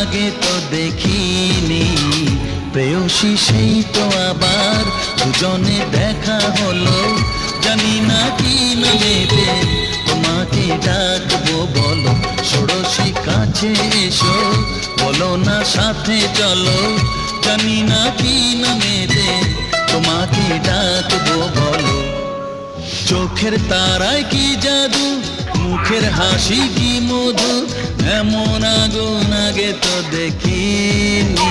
আগে তো দেখিনি প্রেয়সী, সেই তো আবার দুজনে দেখা হলো। জানি না কি নামেতে তোমাকে ডাকবো, বলো ষোড়শী কাছে এসো, বলো না সাথে চলো। জানি না কি নামেতে তোমাকে ডাকবো, বলো। চোখের তারায় কি জাদু, মুখের হাসি কি মধু, এমন আগুন আগে তো দেখিনি।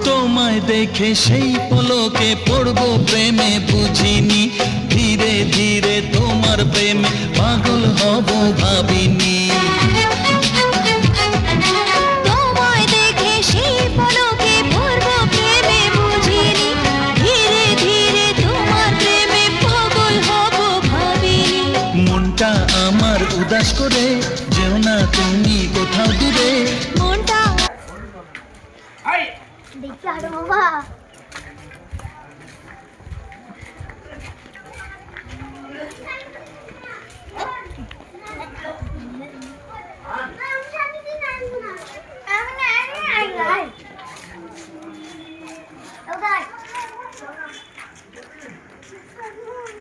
তোমায় দেখে সেই পলকে পড়বো প্রেমে, বুঝিনি ধীরে ধীরে তোমার প্রেমে পাগল হব ভাবিনি। তোমায় দেখে সেই পলকে পড়বো প্রেমে, বুঝিনি ধীরে ধীরে তোমার প্রেমে পাগল হব ভাবিনি। মনটা আমার উদাস করে যেও না তুমি কোথাও দূরে। মনটা দেখি আরে বাবা।